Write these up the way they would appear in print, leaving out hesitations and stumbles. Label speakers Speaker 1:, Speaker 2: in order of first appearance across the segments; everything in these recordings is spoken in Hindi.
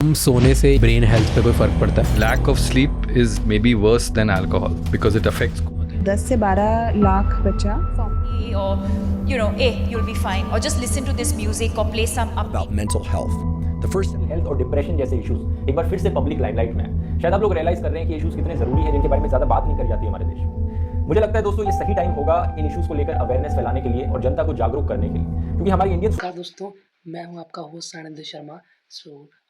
Speaker 1: कम सोने से ब्रेन हेल्थ पे कोई फर्क पड़ता है?
Speaker 2: Lack of sleep is maybe worse than alcohol because it affects
Speaker 3: 10 से 12 लाख बच्चा
Speaker 4: or hey, you'll be fine, or just listen to this music or play some
Speaker 5: about
Speaker 4: upbeat.
Speaker 5: mental health. The first
Speaker 6: health और डिप्रेशन जैसे इश्यूज एक बार फिर से पब्लिक लाइमलाइट में है। शायद आप लोग रियलाइज कर रहे हैं कि इश्यूज कितने जरूरी हैं, जिनके बारे में ज्यादा बात नहीं करी जाती हमारे देश में। मुझे लगता है दोस्तों ये सही टाइम होगा इन इश्यूज को लेकर अवेयरनेस फैलाने के लिए और जनता को जागरूक करने के लिए, क्योंकि हमारी इंडियन
Speaker 7: नमस्कार दोस्तों, मैं हूं आपका होस्ट सानिध्य शर्मा।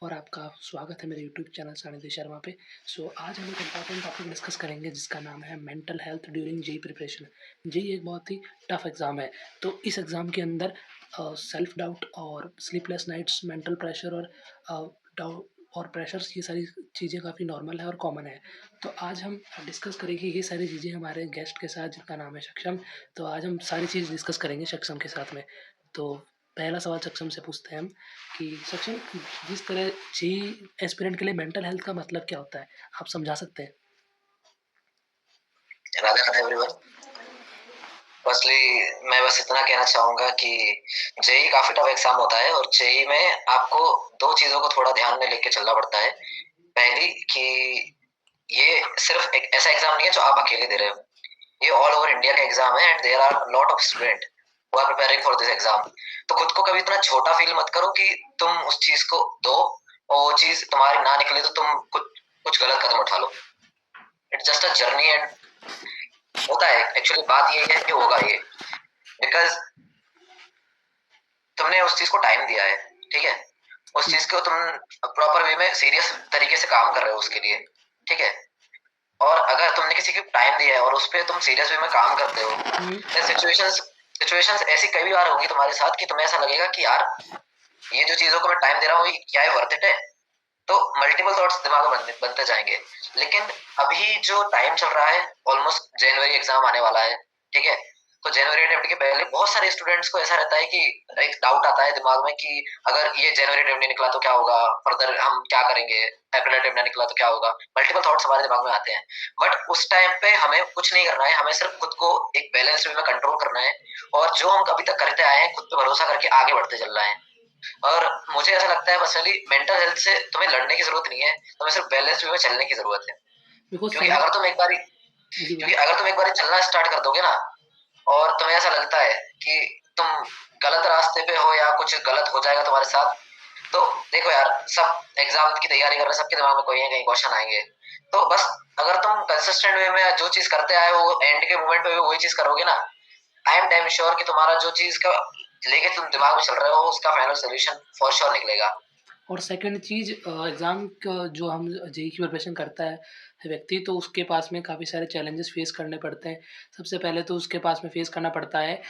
Speaker 7: और आपका स्वागत है मेरे यूट्यूब चैनल सानिध्य शर्मा पे। आज हम एक इम्पॉर्टेंट टॉपिक डिस्कस करेंगे जिसका नाम है mental health during JEE preparation. JEE एक बहुत ही टफ एग्ज़ाम है, तो इस एग्ज़ाम के अंदर सेल्फ डाउट और स्लीपलेस नाइट्स, मेंटल प्रेशर और प्रेशर्स, ये सारी चीज़ें काफ़ी नॉर्मल है और कॉमन है। तो आज हम डिस्कस करेंगे ये सारी चीज़ें हमारे गेस्ट के साथ, जिनका नाम है सक्षम। तो आज हम सारी चीज़ डिस्कस करेंगे सक्षम के साथ में। तो पहला सवाल सक्षम से पूछते हैं हम कि सक्षम, जिस तरह जेई एस्पिरेंट के लिए मेंटल हेल्थ का मतलब क्या होता है, आप समझा सकते हैं?
Speaker 8: राधे राधे एवरीवन। फर्स्टली मैं बस इतना कहना चाहूंगा कि जेई काफी टफ एग्जाम होता है और जेई में आपको दो चीजों को थोड़ा ध्यान में लेके चलना पड़ता है। पहली कि ये सिर्फ एक ऐसा एग्जाम नहीं है जो आप अकेले दे रहे हो, ये ऑल ओवर इंडिया का एग्जाम है and there are lot of student who are preparing for this exam. तो खुद को कभी इतना छोटा फील मत करो कि तुम उस चीज को दो और वो चीज तुम्हारी ना निकले तो तुम कुछ गलत कदम उठा लो। It's just a journey end होता है। एक्चुअली बात ये है कि होगा ये बिकॉज तुमने उस चीज को टाइम दिया है, ठीक है, उस चीज को तुम प्रॉपर वे में सीरियस तरीके से काम कर रहे हो उसके लिए, ठीक है। और अगर तुमने किसी को टाइम दिया है और उस पर तुम सीरियस वे में काम करते हो, सिचुएशंस ऐसी कई बार होंगी तुम्हारे साथ कि तुम्हें ऐसा लगेगा कि यार ये जो चीजों को मैं टाइम दे रहा हूँ क्या है वर्थ इट है। तो मल्टीपल थॉट्स दिमाग में बनते जाएंगे। लेकिन अभी जो टाइम चल रहा है, ऑलमोस्ट जनवरी एग्जाम आने वाला है, ठीक है। तो जनवरी अटेम्प्ट के पहले बहुत सारे स्टूडेंट्स को ऐसा रहता है कि एक डाउट आता है दिमाग में कि अगर ये जनवरी अटेम्प्ट नहीं निकला तो क्या होगा, फर्दर हम क्या करेंगे, अप्रैल अटेम्प्ट नहीं निकला तो क्या होगा। मल्टीपल थॉट्स हमारे दिमाग में आते हैं, बट उस टाइम पे हमें कुछ नहीं करना है, हमें सिर्फ खुद को एक बैलेंस वे में कंट्रोल करना है और जो हम अभी तक करते आए हैं खुद पे भरोसा करके आगे बढ़ते चल रहे हैं। और मुझे ऐसा लगता है पर्सनली मेंटल हेल्थ से तुम्हें लड़ने की जरूरत नहीं है, तुम्हें सिर्फ बैलेंस वे में चलने की जरूरत है। क्योंकि अगर तुम एक बारी चलना स्टार्ट कर दोगे ना और तुम्हें ऐसा लगता है कि तुम गलत रास्ते पे हो या कुछ गलत हो जाएगा तुम्हारे साथ, तो देखो यार, सब एग्जाम की तैयारी कर रहे हैं, सबके दिमाग में कोई ना कहीं क्वेश्चन आएंगे। तो बस अगर तुम कंसिस्टेंट वे में जो चीज करते आए हो एंड के मोमेंट पे भी वही चीज करोगे ना, आई एम डैम श्योर कि तुम्हारा जो चीज का लेके तुम दिमाग में चल रहे हो उसका फाइनल सोल्यूशन फॉर श्योर निकलेगा।
Speaker 7: और सेकंड चीज़, एग्ज़ाम का जो हम जेई की प्रिपरेशन करता है व्यक्ति, तो उसके पास में काफ़ी सारे चैलेंजेस फेस करने पड़ते हैं। सबसे पहले तो उसके पास में फेस करना पड़ता है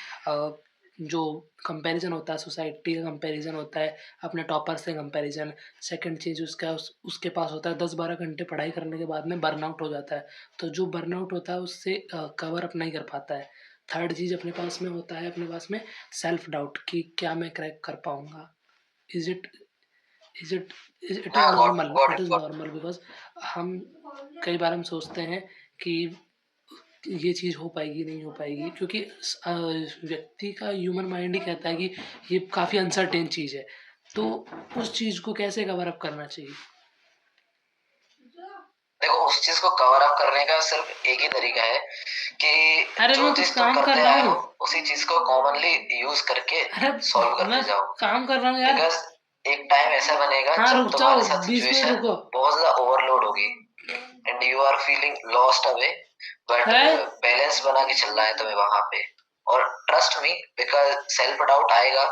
Speaker 7: जो कंपैरिजन होता है, सोसाइटी का कंपैरिजन होता है, अपने टॉपर से कंपैरिजन। सेकंड चीज़ उसके पास होता है 10-12 घंटे पढ़ाई करने के बाद में बर्नआउट हो जाता है, तो जो बर्नआउट होता है उससे कवर अप नहीं कर पाता है। थर्ड चीज़ अपने पास में होता है, अपने पास में सेल्फ डाउट कि क्या मैं क्रैक कर पाऊँगा? Is it is it is it is normal, it is normal because हम कई बार हम सोचते हैं कि ये चीज़ हो पाएगी, नहीं हो पाएगी, क्योंकि व्यक्ति का ह्यूमन माइंड ही कहता है कि ये काफ़ी अनसर्टेन चीज़ है। तो उस चीज़ को कैसे कवर अप करना चाहिए?
Speaker 8: देखो, उस चीज को कवर अप करने का सिर्फ एक ही तरीका है कि जो चीज तुम करते आए हो उसी चीज को कॉमनली यूज करके सॉल्व करते जाओ।
Speaker 7: काम कर रहा हूँ यार।
Speaker 8: बिकॉज एक टाइम ऐसा बनेगा जब तुम्हारे साथ सिचुएशन बहुत ज्यादा ओवरलोड होगी and you are feeling lost away, but balance बना के चलना है तुम्हें वहां पे। और trust me, because self doubt आएगा,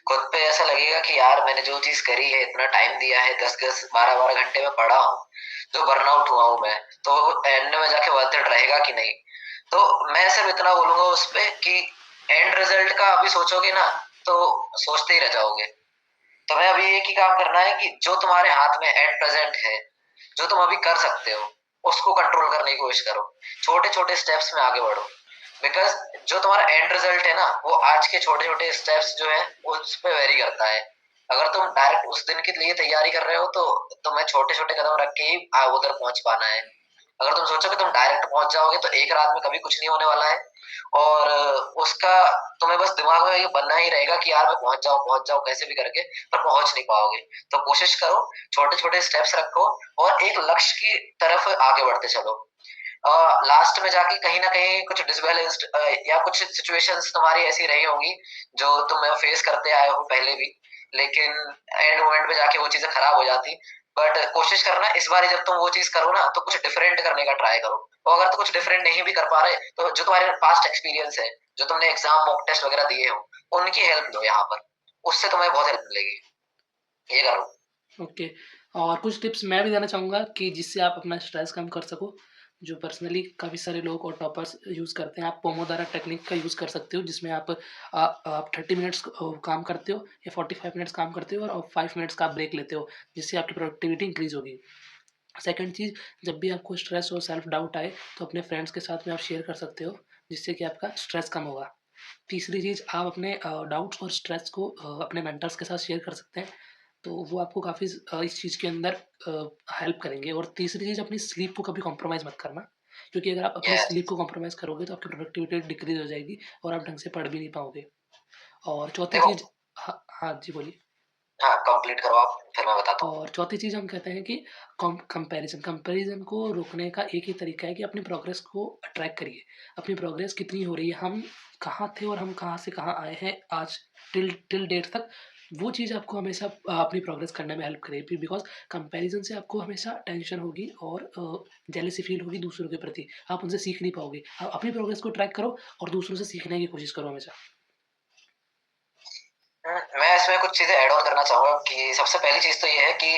Speaker 8: खुद पे ऐसा लगेगा कि यार मैंने जो चीज करी है, इतना टाइम दिया है, 10-10 12-12 घंटे में पढ़ा हूँ, जो बर्नआउट हुआ हूँ मैं, तो एंड में जाके वर्थ इट रहेगा कि नहीं। तो मैं सिर्फ इतना बोलूंगा उस पे कि एंड रिजल्ट का अभी सोचोगे ना तो सोचते ही रह जाओगे। तुम्हें अभी एक ही काम करना है कि जो तुम्हारे हाथ में एट प्रेजेंट है, जो तुम अभी कर सकते हो, उसको कंट्रोल करने की कोशिश करो, छोटे छोटे स्टेप्स में आगे बढ़ो। बिकॉज जो तुम्हारा एंड रिजल्ट है ना, वो आज के छोटे छोटे स्टेप्स जो है उस पर वेरी करता है। अगर तुम डायरेक्ट उस दिन के लिए तैयारी कर रहे हो तो तुम्हें छोटे छोटे कदम रख के ही उधर पहुंच पाना है। अगर तुम सोचो कि तुम डायरेक्ट पहुंच जाओगे तो एक रात में कभी कुछ नहीं होने वाला है। और उसका तुम्हें बस दिमाग में ये बनना ही रहेगा कि यार मैं पहुंच जाऊं कैसे भी करके, पर पहुंच नहीं पाओगे। तो कोशिश करो, छोटे छोटे स्टेप्स रखो और एक लक्ष्य की तरफ आगे बढ़ते चलो। लास्ट में जाके कहीं ना कहीं कुछ डिसबैलेंस्ड या कुछ सिचुएशंस तुम्हारी ऐसी रही होंगी जो तुम फेस करते आए हो पहले भी, लेकिन एंड मोमेंट में जाके वो चीजें खराब हो जाती। बट कोशिश करना इस बार जब तुम वो चीज करो ना तो कुछ डिफरेंट करने का ट्राई करो। और अगर तुम कुछ डिफरेंट नहीं भी कर पा रहे तो जो तुम्हारे पास्ट एक्सपीरियंस है, जो तुमने एग्जाम मॉक टेस्ट वगैरह दिए हो, उनकी हेल्प लो यहाँ पर, उससे तुम्हें बहुत हेल्प मिलेगी। ये करो।
Speaker 7: ओके। और कुछ टिप्स मैं भी देना चाहूँगा कि जिससे आप अपना स्ट्रेस कम कर सको, जो पर्सनली काफ़ी सारे लोग और टॉपर्स यूज़ करते हैं। आप पोमोडोरो टेक्निक का यूज़ कर सकते हो, जिसमें आप 30 मिनट्स काम करते हो या 45 मिनट्स काम करते हो और 5 मिनट्स का ब्रेक लेते हो, जिससे आपकी प्रोडक्टिविटी इंक्रीज़ होगी। सेकंड चीज़, जब भी आपको स्ट्रेस और सेल्फ डाउट आए तो अपने फ्रेंड्स के साथ में आप शेयर कर सकते हो, जिससे कि आपका स्ट्रेस कम होगा। तीसरी चीज़, आप अपने डाउट्स और स्ट्रेस को अपने मेंटर्स के साथ शेयर कर सकते हैं, तो वो आपको काफ़ी इस चीज़ के अंदर हेल्प करेंगे। और तीसरी चीज़, अपनी स्लीप को कभी कॉम्प्रोमाइज़ मत करना, क्योंकि अगर आप अपनी
Speaker 8: यस।
Speaker 7: स्लीप को कॉम्प्रोमाइज़ करोगे तो आपकी प्रोडक्टिविटी डिक्रीज़ हो जाएगी और आप ढंग से पढ़ भी नहीं पाओगे। और चौथी
Speaker 8: देखो,
Speaker 7: चीज़, हाँ, हाँ जी बोलिए।
Speaker 8: हाँ कंप्लीट करो आप, फिर मैं बताता हूँ।
Speaker 7: और चौथी चीज़ हम कहते हैं कि कंपैरिजन को रोकने का एक ही तरीका है कि अपनी प्रोग्रेस को ट्रैक करिए। अपनी प्रोग्रेस कितनी हो रही है, हम कहाँ थे और हम कहाँ से कहाँ आए हैं आज टिल डेट तक, वो चीज़ आपको हमेशा अपनी प्रोग्रेस करने में हेल्प करेगी। बिकॉज़ कंपैरिजन से आपको हमेशा टेंशन होगी और जेलसी फील होगी दूसरों के प्रति। आप उनसे सीख नहीं पाओगे। आप अपनी प्रोग्रेस को ट्रैक करो और दूसरों से सीखने की कोशिश करो हमेशा।
Speaker 8: मैं इसमें कुछ चीजें ऐड ऑन करना चाहूंगा कि सबसे पहली चीज तो ये है कि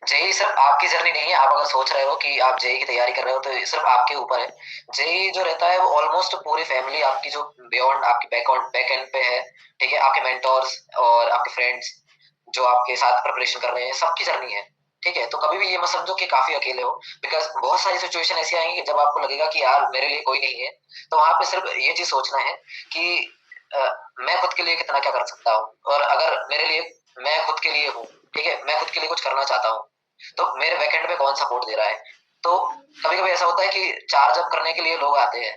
Speaker 8: जेई सिर्फ आपकी जर्नी नहीं है। आप अगर सोच रहे हो कि आप जेई की तैयारी कर रहे हो तो ये सिर्फ आपके ऊपर है। जेई जो रहता है वो ऑलमोस्ट पूरी फैमिली आपकी जो बियॉन्ड आपकी बैक एंड पे है, ठीक है, आपके मेंटोर्स और आपके फ्रेंड्स जो आपके साथ प्रिपरेशन कर रहे हैं, सबकी जर्नी है। ठीक है, तो कभी भी ये मत समझो कि काफी अकेले हो, बिकॉज बहुत सारी सिचुएशन ऐसी आएंगी जब आपको लगेगा कि यार मेरे लिए कोई नहीं है। तो वहां पे सिर्फ ये चीज सोचना है कि मैं खुद के लिए कितना क्या कर सकता हूँ, और अगर मेरे लिए मैं खुद के लिए हूँ, ठीक है, मैं खुद के लिए कुछ करना चाहता हूँ, तो मेरे बैकएंड पे कौन सपोर्ट दे रहा है। तो कभी कभी ऐसा होता है कि चार्ज अप करने के लिए लोग आते हैं,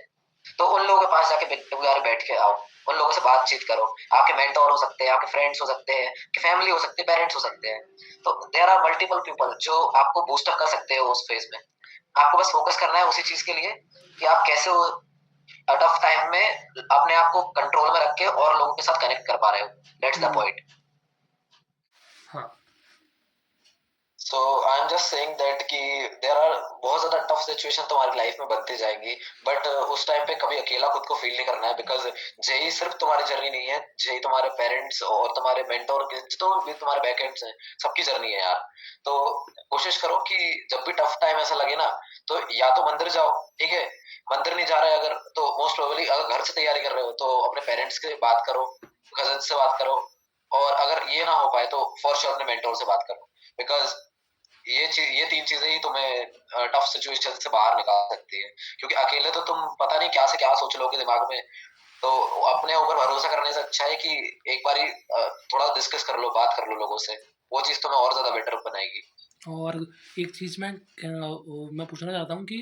Speaker 8: तो उन लोगों के पास जाके यार बैठ के आओ, उन लोगों से बातचीत करो। आपके मेंटोर हो सकते हैं, आपके फ्रेंड्स हो सकते हैं, फैमिली हो सकती है, पेरेंट्स हो सकते हैं। तो देयर आर मल्टीपल पीपल जो आपको बूस्टअप कर सकते हो उस फेज में। आपको बस फोकस करना है उसी चीज के लिए कि आप कैसे टफ टाइम में अपने आप को कंट्रोल में रख के और लोगों के साथ कनेक्ट कर पा रहे हो। That's the point.
Speaker 7: हाँ।
Speaker 8: So I am just saying that कि देयर आर बहुत ज्यादा टफ सिचुएशन तुम्हारी लाइफ में बनती जाएंगी, बट उस टाइम पे कभी अकेला खुद को फील नहीं करना है, बिकॉज जेई सिर्फ तुम्हारी जर्नी नहीं है, जेई तुम्हारे पेरेंट्स और तुम्हारे मेंटोर के तो भी तुम्हारे बैकएंड्स हैं, सबकी जर्नी है यार। तो कोशिश करो कि जब भी टफ टाइम ऐसा लगे ना, तो या तो मंदिर जाओ, ठीक है, मंदिर नहीं जा रहे अगर तो मोस्ट प्रोबेबली अगर घर से तैयारी कर रहे हो तो अपने पेरेंट्स से बात करो, कजन से बात करो, और अगर ये ना हो पाए तो फॉर श्योर अपने मेंटोर से बात करो, बिकॉज ये तीन चीजें ही तुम्हें टफ सिचुएशन से बाहर निकाल सकती है। क्योंकि अकेले तो तुम पता नहीं क्या से क्या सोच लोगे दिमाग में, तो अपने ऊपर भरोसा करने से अच्छा है कि एक बारी थोड़ा डिस्कस कर लो, बात कर लो लोगों से, वो चीज तुम्हें और ज्यादा बेटर बनाएगी।
Speaker 7: और एक चीज़ मैं पूछना चाहता हूँ कि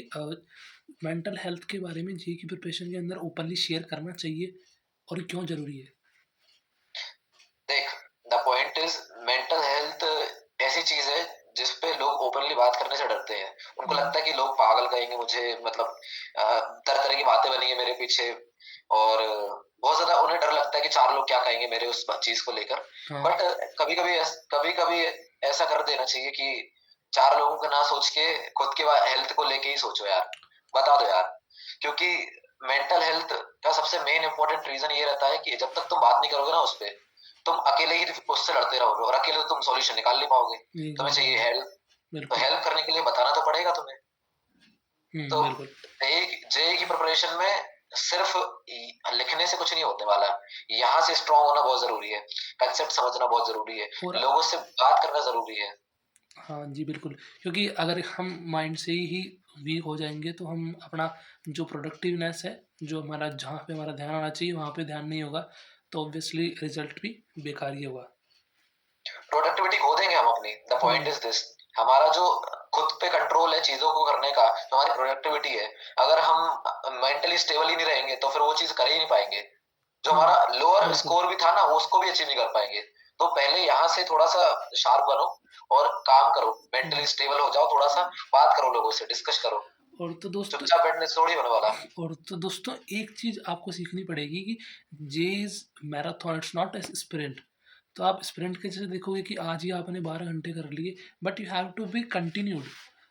Speaker 7: मेंटल हेल्थ के बारे में जेईई की प्रिपरेशन के अंदर ओपनली शेयर करना चाहिए और क्यों ज़रूरी है?
Speaker 8: देख, the point is mental health ऐसी चीज है जिस पे लोग ओपनली बात करने से डरते हैं। उनको लगता है कि लोग पागल कहेंगे मुझे, मतलब तरह तरह की बातें बनेंगी मेरे पीछे, और बहुत ज्यादा उन्हें डर लगता है कि चार लोग क्या कहेंगे मेरे उस चीज को लेकर।
Speaker 7: हाँ।
Speaker 8: बट कभी कभी ऐसा कर देना चाहिए कि चार लोगों का ना सोच के खुद के हेल्थ को लेके ही सोचो यार, बता दो यार। क्योंकि मेंटल हेल्थ का सबसे मेन इंपॉर्टेंट रीजन ये रहता है कि जब तक तुम बात नहीं करोगे ना उस पे, तुम अकेले ही उससे लड़ते रहोगे, और अकेले तो तुम सॉल्यूशन निकाल नहीं पाओगे। तुम्हें चाहिए हेल्प, तो
Speaker 7: बिल्कुल।
Speaker 8: हेल्प करने के लिए बताना तो पड़ेगा तुम्हें। तो
Speaker 7: बिल्कुल।
Speaker 8: जेई की प्रिपरेशन में सिर्फ लिखने से कुछ नहीं होने वाला, यहाँ से स्ट्रांग होना बहुत जरूरी है, कंसेप्ट समझना बहुत जरूरी है,
Speaker 7: और
Speaker 8: लोगों से बात करना जरूरी है।
Speaker 7: हाँ जी, बिल्कुल। क्योंकि अगर हम माइंड से ही वीक हो जाएँगे तो हम अपना जो प्रोडक्टिवनेस है, जो हमारा जहाँ पे हमारा ध्यान होना चाहिए वहाँ पे ध्यान नहीं होगा, तो ऑब्वियसली रिजल्ट भी बेकार ही होगा।
Speaker 8: प्रोडक्टिविटी खो देंगे हम अपनी। द पॉइंट इज दिस, हमारा जो खुद पे कंट्रोल है चीजों को करने का, जो हमारी प्रोडक्टिविटी है, अगर हम मेंटली स्टेबल ही नहीं रहेंगे तो फिर वो चीज कर ही नहीं पाएंगे। जो हमारा लोअर स्कोर भी था ना, वो उसको भी अचीव नहीं कर पाएंगे। तो पहले यहाँ से थोड़ा सा शार्प बनो और काम करो, मेंटली स्टेबल हो जाओ, थोड़ा सा बात करो, लोगों से डिस्कस करो।
Speaker 7: और तो दोस्तों
Speaker 8: चुपचाप बैठने से थोड़ी होने वाला।
Speaker 7: और तो दोस्तों एक चीज़ आपको सीखनी पड़ेगी कि जे is marathon, it's not a sprint. तो आप स्प्रिंट के जैसे देखोगे कि आज ही आपने 12 घंटे कर लिए, but you have to be continued.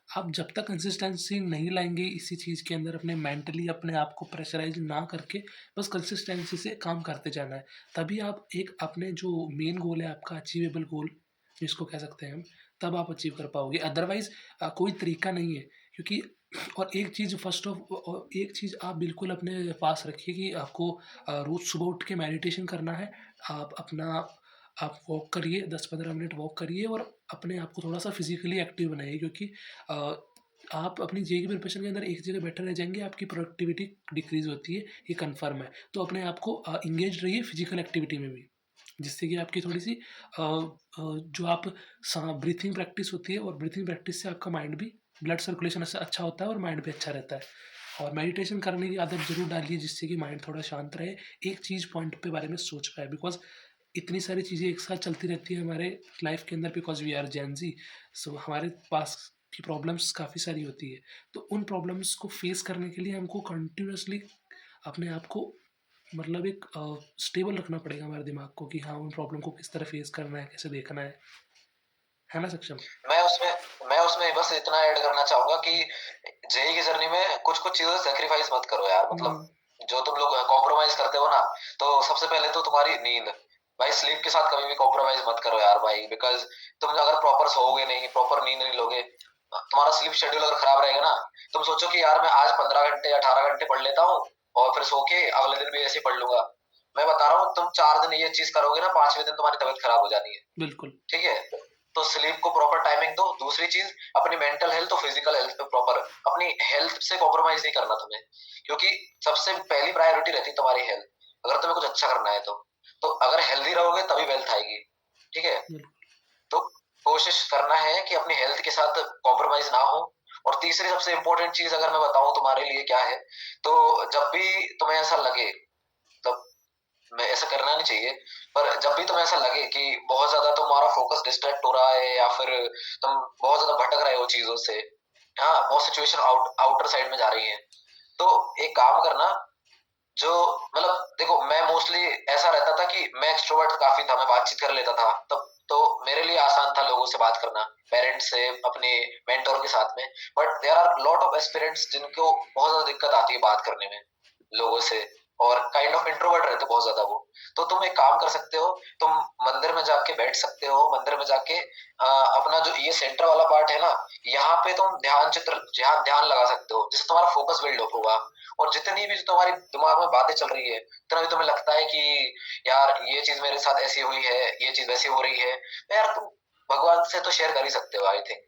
Speaker 7: आप जब तक कंसिस्टेंसी नहीं लाएंगे इसी चीज़ के अंदर, अपने मेंटली अपने आप को प्रेशराइज ना करके बस कंसिस्टेंसी से काम करते जाना है, तभी आप एक अपने जो मेन गोल है आपका अचीवेबल गोल जिसको कह सकते हैं हम, तब आप अचीव कर पाओगे। अदरवाइज कोई तरीका नहीं है, क्योंकि और एक चीज़ एक चीज़ आप बिल्कुल अपने पास रखिए कि आपको रोज़ सुबह उठ के मेडिटेशन करना है। आप वॉक करिए, 10-15 मिनट वॉक करिए और अपने आप को थोड़ा सा फिजिकली एक्टिव बनाइए, क्योंकि आप अपनी जेईई की प्रिपरेशन के अंदर एक जगह बैठे रह जाएंगे, आपकी प्रोडक्टिविटी डिक्रीज होती है, ये कन्फर्म है। तो अपने आप को इंगेज रहिए फिजिकल एक्टिविटी में भी, जिससे कि आपकी थोड़ी सी जो आप ब्रीथिंग प्रैक्टिस होती है, और ब्रीथिंग प्रैक्टिस से आपका माइंड भी, ब्लड सर्कुलेशन अच्छा होता है और माइंड भी अच्छा रहता है। और मेडिटेशन करने की आदत जरूर डालिए, जिससे कि माइंड थोड़ा शांत रहे, एक चीज़ पॉइंट पे बारे में सोच पाए, बिकॉज इतनी सारी चीज़ें एक साथ चलती रहती है हमारे लाइफ के अंदर, बिकॉज वी आर जेन ज़ी। सो हमारे पास की प्रॉब्लम्स काफ़ी सारी होती है, तो उन प्रॉब्लम्स को फेस करने के लिए हमको कंटिन्यूसली अपने आप को मतलब एक स्टेबल रखना पड़ेगा हमारे दिमाग को, कि हाँ उन प्रॉब्लम को किस तरह फेस करना है, कैसे देखना है ना सक्षम?
Speaker 8: मैं उसमें बस इतना ऐड करना चाहूंगा कि जेई की जर्नी में कुछ चीजों से सेक्रीफाइस मत करो यार। मतलब जो तुम लोग कॉम्प्रोमाइज करते हो ना, तो सबसे पहले तो तुम्हारी नींद भाई, स्लीप के साथ कभी भी कॉम्प्रोमाइज मत करो यार भाई, बिकॉज तुम अगर प्रॉपर सोओगे नहीं, प्रॉपर नींद नहीं लोगे, तुम्हारा स्लीप शेड्यूल अगर खराब रहेगा ना, तुम सोचो कि यार मैं आज 15 घंटे 18 घंटे पढ़ लेता हूँ और फिर सो के अगले दिन भी ऐसे पढ़ लूंगा। मैं बता रहा हूँ, तुम 4 दिन ये चीज करोगे ना, 5वें दिन तुम्हारी तबीयत खराब हो जानी है।
Speaker 7: बिल्कुल
Speaker 8: ठीक है, तो स्लीप को प्रॉपर टाइमिंग दो। दूसरी चीज, अपनी मेंटल हेल्थ और फिजिकल हेल्थ पे प्रॉपर, अपनी हेल्थ से कॉम्प्रोमाइज नहीं करना तुम्हें, क्योंकि सबसे पहली प्रायोरिटी रहती है तुम्हारी हेल्थ, अगर तुम्हें कुछ अच्छा करना है तो अगर हेल्दी रहोगे तभी वेल्थ आएगी। ठीक है, तो कोशिश करना है कि अपनी हेल्थ के साथ कॉम्प्रोमाइज ना हो। और तीसरी सबसे इंपॉर्टेंट चीज अगर मैं बताऊं तुम्हारे लिए क्या है, तो जब भी तुम्हें ऐसा लगे, तब मैं ऐसा करना नहीं चाहिए, पर जब भी तुम्हें ऐसा लगे कि बहुत ज्यादा तुम्हारा फोकस डिस्ट्रैक्ट हो रहा है, या फिर तुम बहुत ज्यादा भटक रहे हो चीजों से, हाँ बहुत सिचुएशन आउटर साइड में जा रही है, तो एक काम करना, जो मतलब देखो, मैं मोस्टली ऐसा रहता था कि मैं एक्सट्रोवर्ट काफी था, मैं बातचीत कर लेता था, तब तो मेरे लिए आसान था लोगों से बात करना, पेरेंट्स से, अपने मेंटोर के साथ में। But there are lot of aspirants जिनको बहुत ज्यादा दिक्कत आती है बात करने में लोगों से, और काइंड ऑफ इंट्रोवर्ट रहते बहुत ज्यादा वो। तो तुम एक काम कर सकते हो, तुम मंदिर में जाके बैठ सकते हो, मंदिर में जाके अपना जो ये सेंटर वाला पार्ट है ना, यहाँ पे तुम ध्यान लगा सकते हो, जिससे तुम्हारा फोकस बिल्ड अप होगा। और जितनी भी तुम्हारी दिमाग में बातें चल रही है, उतना भी तुम्हें लगता है कि यार ये चीज मेरे साथ ऐसी हुई है, ये चीज वैसी हो रही है, तो यार तुम भगवान से तो शेयर कर ही सकते हो। आई थिंक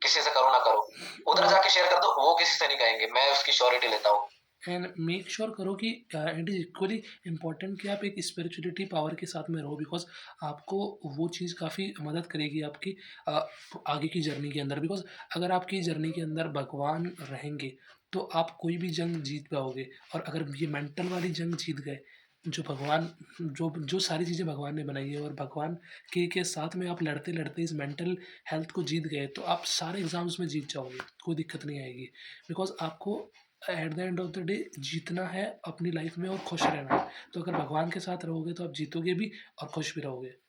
Speaker 8: किसी से करो ना करो, उधर जाके शेयर कर दो, वो किसी से नहीं कहेंगे, मैं उसकी श्योरिटी लेता हूँ।
Speaker 7: एंड मेक श्योर करो कि इट इज़ इक्वली इम्पॉर्टेंट कि आप एक स्पिरिचुअलिटी पावर के साथ में रहो, बिकॉज आपको वो चीज़ काफ़ी मदद करेगी आपकी आगे की जर्नी के अंदर। बिकॉज अगर आपकी जर्नी के अंदर भगवान रहेंगे तो आप कोई भी जंग जीत पाओगे, और अगर ये मेंटल वाली जंग जीत गए, जो भगवान जो सारी चीज़ें भगवान ने बनाई है, और भगवान के साथ में आप लड़ते लड़ते इस मेंटल हेल्थ को जीत गए, तो आप सारे एग्ज़ाम्स में जीत जाओगे, कोई दिक्कत नहीं आएगी। बिकॉज आपको eight the end of the day जीतना है अपनी लाइफ में और खुश रहना है। तो अगर भगवान के साथ रहोगे तो आप जीतोगे भी और खुश भी रहोगे।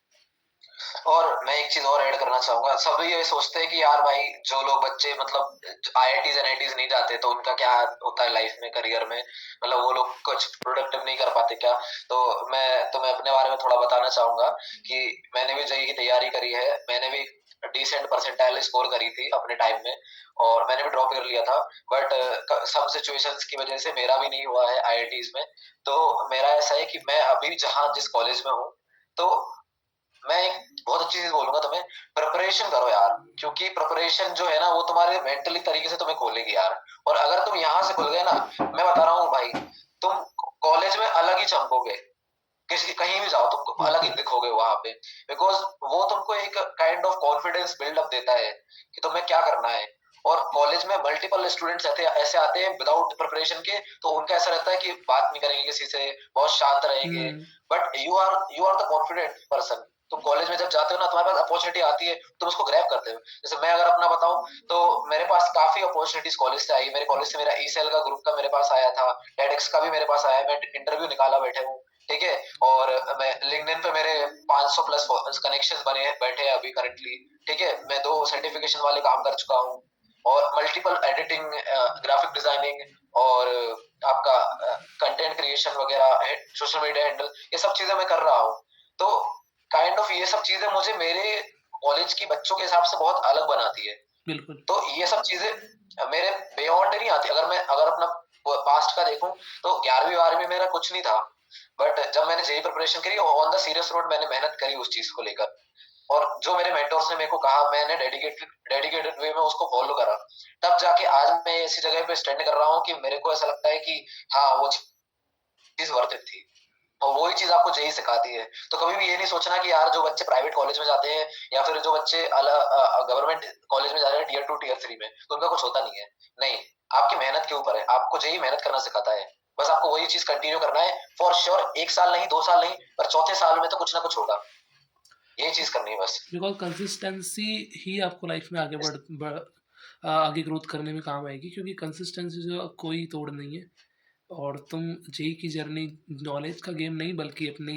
Speaker 8: और मैं एक चीज और ऐड करना चाहूंगा, सभी ये सोचते हैं कि यार भाई जो लोग बच्चे मतलब आईआईटीज एनआईटीज नहीं जाते तो उनका क्या होता है लाइफ में, करियर में, मतलब वो लोग कुछ प्रोडक्टिव नहीं कर पाते क्या। तो मैं तुम्हें अपने बारे में थोड़ा बताना चाहूंगा कि मैंने भी जेईई की तैयारी करी है, मैंने भी डिसेंट परसेंटाइल स्कोर करी थी अपने टाइम में, और मैंने भी ड्रॉप कर लिया था। बट सब सिचुएशंस की वजह से मेरा भी नहीं हुआ है आईआईटीज में। तो मेरा ऐसा है कि मैं अभी जिस कॉलेज में हूँ, तो मैं एक बहुत अच्छी चीज बोलूंगा तुम्हें, प्रिपरेशन करो यार, क्योंकि प्रिपरेशन जो है ना, वो तुम्हारे मेंटली तरीके से तुम्हें खोलेगी यार। और अगर तुम यहाँ से खुल गए ना, मैं बता रहा हूँ भाई, तुम कॉलेज में अलग ही चमकोगे, कहीं भी जाओ तुमको अलग ही दिखोगे वहां पे, बिकॉज वो तुमको एक काइंड ऑफ कॉन्फिडेंस बिल्डअप देता है कि तुम्हें क्या करना है। और कॉलेज में मल्टीपल स्टूडेंट्स ऐसे आते हैं विदाउट प्रिपरेशन के, तो उनका ऐसा रहता है कि बात नहीं करेंगे किसी से, बहुत शांत रहेंगे। But you are the confident person. तुम कॉलेज में जब जाते हो ना, तुम्हारे पास अपॉर्चुनिटी आती है, तुम उसको ग्रैब करते हो। जैसे मैं अगर अपना बताऊं तो मेरे पास काफी अपॉर्चुनिटीज कॉलेज से आई। मेरे कॉलेज से मेरा ईसेल का ग्रुप का मेरे पास आया था, टेडेक्स का भी मेरे पास आया, मैं इंटरव्यू निकाला बैठे हूँ, ठीक है। और मैं लिंक्डइन पे मेरे 500 प्लस कनेक्शंस बने बैठे हैं अभी करंटली, ठीक है। मैं 2 सर्टिफिकेशन वाले काम कर चुका हूँ, और मल्टीपल एडिटिंग, ग्राफिक डिजाइनिंग, और आपका कंटेंट क्रिएशन वगैरह, सोशल मीडिया हैंडल, ये सब चीजें मैं कर रहा हूँ। तो काइंड ऑफ ये सब चीजें मुझे मेरे कॉलेज के बच्चों के हिसाब से बहुत अलग बनाती है।
Speaker 7: बिल्कुल।
Speaker 8: तो ये सब चीजें मेरे बियॉन्ड नहीं आती। अगर अपना पास्ट का देखूं तो 11वीं 12वीं मेरा कुछ नहीं था, बट जब मैंने जेई प्रिपरेशन करी, ऑन द सीरियस नोट मैंने मेहनत करी उस चीज को लेकर, और जो मेरे मेंटर्स ने मेरे को कहा, मैंने डेडिकेटेड वे में उसको फॉलो करा। तब जाके आज मैं ऐसी जगह पे स्टैंड कर रहा हूँ कि मेरे को ऐसा लगता है कि हाँ, वो चीज वर्थ इट थी। और वही चीज आपको जेई सिखाती है। तो कभी भी ये नहीं सोचना कि यार जो बच्चे प्राइवेट कॉलेज में जाते हैं, या फिर जो बच्चे गवर्नमेंट कॉलेज में जा रहे हैं टियर 2 टियर 3 में, तो उनका कुछ होता नहीं है। नहीं, आपकी मेहनत के ऊपर है। आपको जेई मेहनत करना सिखाता है। बस आपको वही चीज कंटिन्यू करना है, फॉर श्योर। 1 साल नहीं, 2 साल नहीं, पर चौथे साल में तो कुछ ना कुछ होगा। यही चीज करनी है बस।
Speaker 7: बिकॉज कंसिस्टेंसी ही आपको लाइफ में आगे ग्रोथ करने में काम आएगी, क्योंकि कंसिस्टेंसी जो कोई तोड़ नहीं है। और तुम जेई की जर्नी नॉलेज का गेम नहीं, बल्कि अपनी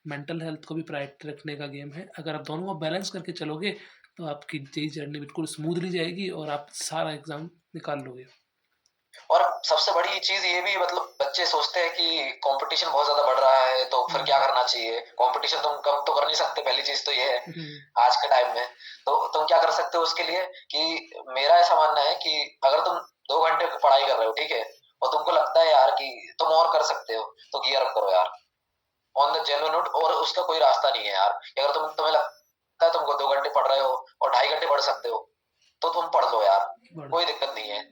Speaker 7: मेंटल हेल्थ को भी प्रायोरिटी रखने का गेम है। अगर आप दोनों को बैलेंस करके चलोगे तो आपकी जेई जर्नी बिल्कुल स्मूथली जाएगी और आप सारा एग्जाम निकाल लोगे।
Speaker 8: और सबसे बड़ी चीज ये भी, मतलब बच्चे सोचते हैं कि कंपटीशन बहुत ज्यादा बढ़ रहा है, तो फिर क्या करना चाहिए। कंपटीशन तुम कम तो कर नहीं सकते, पहली चीज तो ये है आज के टाइम में। तो तुम क्या कर सकते हो उसके लिए, कि मेरा ऐसा मानना है कि अगर तुम 2 घंटे पढ़ाई कर रहे हो, ठीक है, और तुमको लगता है यार कि तुम और कर सकते हो, तो गियर अप करो यार, ऑन द जेन्युइन नोट। और उसका कोई रास्ता नहीं है यार। अगर तुम्हें लगता है तुमको 2 घंटे पढ़ रहे हो और 2.5 घंटे पढ़ सकते हो, तो तुम पढ़ लो यार, कोई दिक्कत नहीं है।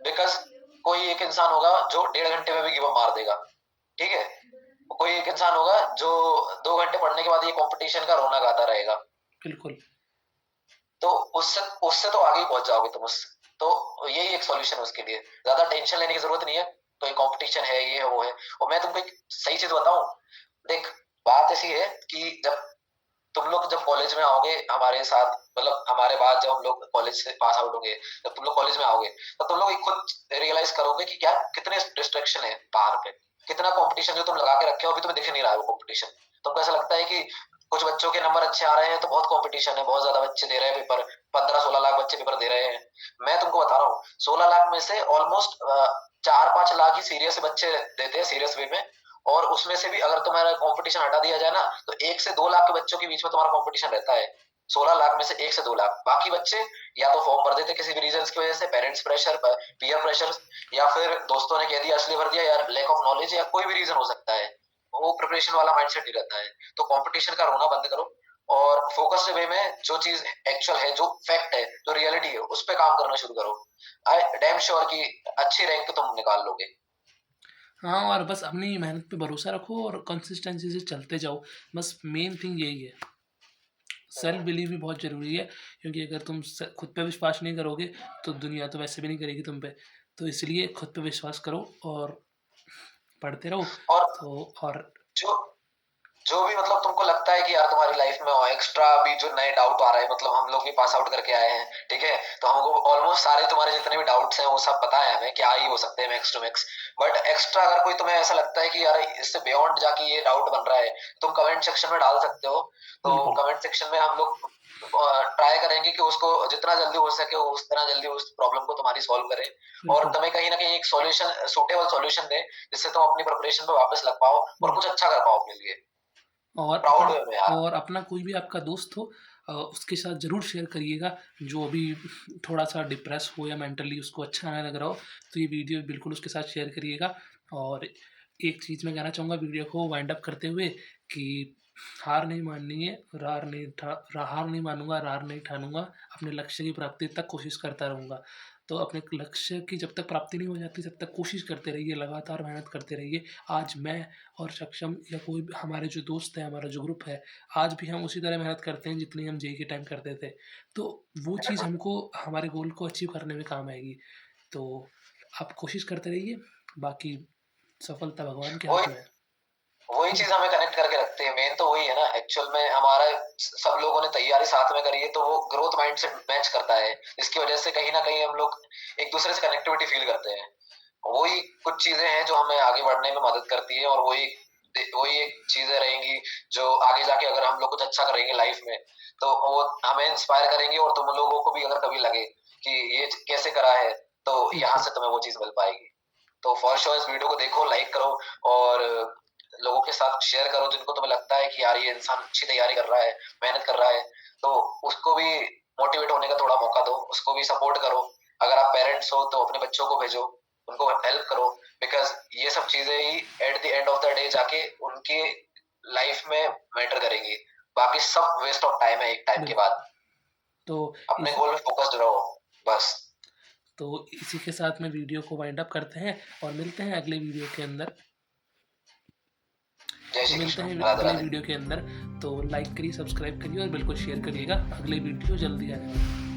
Speaker 8: बिकॉज कोई एक इंसान होगा जो 1.5 घंटे में भी गिव अप मार देगा, ठीक है। कोई एक इंसान होगा जो 2 घंटे पढ़ने के बाद ये कंपटीशन का रोना गाता रहेगा।
Speaker 7: बिल्कुल।
Speaker 8: तो उससे तो आगे ही पहुंच जाओगे तुम तो यही एक सॉल्यूशन है उसके लिए। ज्यादा टेंशन लेने की जरूरत नहीं है। कोई कंपटीशन है, ये है, वो है। और मैं तुमको एक सही चीज बताऊं, देख, बात ऐसी है कि जब तुम लोग कॉलेज में आओगे हमारे साथ, मतलब हमारे बाद जब हम लोग कॉलेज से पास आउट होंगे, जब तुम लोग कॉलेज में आओगे, तब तुम लोग खुद रियलाइज करोगे कि क्या कितने डिस्ट्रैक्शन है बाहर पे, कितना कंपटीशन जो तुम लगा के रखे हो, अभी तुम्हें दिख नहीं रहा है वो कंपटीशन। तुमको ऐसा लगता है कि कुछ बच्चों के नंबर अच्छे आ रहे हैं तो बहुत कंपटीशन है, बहुत ज्यादा बच्चे दे रहे हैं पेपर, 15-16 लाख बच्चे पेपर दे रहे हैं। मैं तुमको बता रहा हूँ, 16 लाख में से ऑलमोस्ट 4-5 लाख ही सीरियस बच्चे देते हैं, सीरियस वे में। और उसमें से भी अगर तुम्हारा कंपटीशन हटा दिया जाए ना, तो 1 से 2 लाख के बच्चों के बीच में तुम्हारा कंपटीशन रहता है। 16 लाख में से 1 से 2 लाख, बाकी बच्चे या तो फॉर्म भर देते किसी भी रीजन की वजह से, पेरेंट्स प्रेशर, पीयर प्रेशर, या फिर दोस्तों ने कह दिया इसलिए भर दिया, या लैक ऑफ नॉलेज, या कोई भी रीजन हो सकता है। वो प्रिपरेशन वाला माइंडसेट ही रहता है। तो कंपटीशन का रोना बंद करो, और फोकस वे में जो चीज एक्चुअल है, जो फैक्ट है, जो रियलिटी है, उस पर काम करना शुरू करो। आई डैम श्योर कि अच्छी रैंक तुम निकाल लोगे।
Speaker 7: हाँ, और बस अपनी मेहनत पे भरोसा रखो और कंसिस्टेंसी से चलते जाओ। बस मेन थिंग यही है। सेल्फ बिलीव भी बहुत ज़रूरी है, क्योंकि अगर तुम खुद पे विश्वास नहीं करोगे तो दुनिया तो वैसे भी नहीं करेगी तुम पे। तो इसलिए खुद पे विश्वास करो और पढ़ते रहो।
Speaker 8: और जो भी मतलब तुमको लगता है कि यार तुम्हारी लाइफ में एक्स्ट्रा भी जो नए डाउट आ रहे हैं, मतलब हम लोग भी पास आउट करके आए हैं, ठीक है, तो हमको ऑलमोस्ट सारे तुम्हारे जितने भी डाउट्स हैं वो सब पता है हमें, क्या ही हो सकते हैं max to max. But extra अगर कोई तुम्हें ऐसा लगता है कि यार इससे बियॉन्ड जाके ये डाउट बन रहा है, तुम कमेंट सेक्शन में डाल सकते हो। तो कमेंट सेक्शन में हम लोग ट्राई करेंगे कि उसको जितना जल्दी हो सके उतना जल्दी उस प्रॉब्लम को तुम्हारी सॉल्व करें, और तुम्हें कहीं ना कहीं एक सॉल्यूशन, सूटेबल सॉल्यूशन दे, जिससे तुम अपनी प्रिपरेशन पे वापस लग पाओ और कुछ अच्छा कर पाओ अपने लिए।
Speaker 7: और अपना कोई भी आपका दोस्त हो, उसके साथ ज़रूर शेयर करिएगा, जो अभी थोड़ा सा डिप्रेस हो या मेंटली उसको अच्छा ना लग रहा हो, तो ये वीडियो बिल्कुल उसके साथ शेयर करिएगा। और एक चीज़ मैं कहना चाहूँगा वीडियो को वाइंड अप करते हुए, कि हार नहीं माननी है, हार नहीं मानूंगा, रार नहीं ठानूंगा, अपने लक्ष्य की प्राप्ति तक कोशिश करता रहूँगा। तो अपने लक्ष्य की जब तक प्राप्ति नहीं हो जाती, तब तक कोशिश करते रहिए, लगातार मेहनत करते रहिए। आज मैं और सक्षम या कोई भी हमारे जो दोस्त हैं, हमारा जो ग्रुप है, आज भी हम उसी तरह मेहनत करते हैं जितनी हम जेईई के टाइम करते थे। तो वो चीज़ हमको हमारे गोल को अचीव करने में काम आएगी। तो आप कोशिश करते रहिए, बाकी सफलता भगवान के हाथ में है।
Speaker 8: वही चीज हमें कनेक्ट करके रखते हैं, मेन तो वही है ना। एक्चुअल में हमारा सब लोगों ने तैयारी साथ में करी है, तो वो ग्रोथ माइंड से मैच करता है, जिसकी वजह से कहीं ना कहीं हम लोग एक दूसरे से कनेक्टिविटी फील करते हैं। वही कुछ चीजें हैं जो हमें आगे बढ़ने में मदद करती है, और वही वही एक चीजें रहेंगी जो आगे जाके अगर हम लोग कुछ अच्छा करेंगे लाइफ में, तो वो हमें इंस्पायर करेंगे। और तुम लोगों को भी अगर कभी लगे कि ये कैसे करा है, तो यहाँ से तुम्हें वो चीज मिल पाएगी। तो फॉर श्योर इस वीडियो को देखो, लाइक करो और लोगों के साथ शेयर करो जिनको तुम्हें लगता है कि यार ये इंसान अच्छी तैयारी कर रहा है, मेहनत कर रहा है, तो उसको भी मोटिवेट होने का थोड़ा मौका दो, उसको भी सपोर्ट करो। अगर आप पेरेंट्स हो तो अपने बच्चों को भेजो, उनको हेल्प करो, बिकॉज ये सब चीजें ही at the end of the day जाके उनकी लाइफ में मैटर करेंगी। बाकी सब वेस्ट ऑफ टाइम है एक टाइम के बाद।
Speaker 7: तो
Speaker 8: अपने गोल में फोकस्ड रहो बस।
Speaker 7: तो इसी के साथ में वीडियो को वाइंड अप करते हैं और मिलते हैं अगले वीडियो के अंदर।
Speaker 8: जय श्री
Speaker 7: मिलते
Speaker 8: कृष्ण,
Speaker 7: हैं
Speaker 8: राधे
Speaker 7: अगले
Speaker 8: राधे।
Speaker 7: वीडियो के अंदर। तो लाइक करिए, सब्सक्राइब करिए और बिल्कुल शेयर करिएगा। अगले वीडियो जल्दी आने वाला है।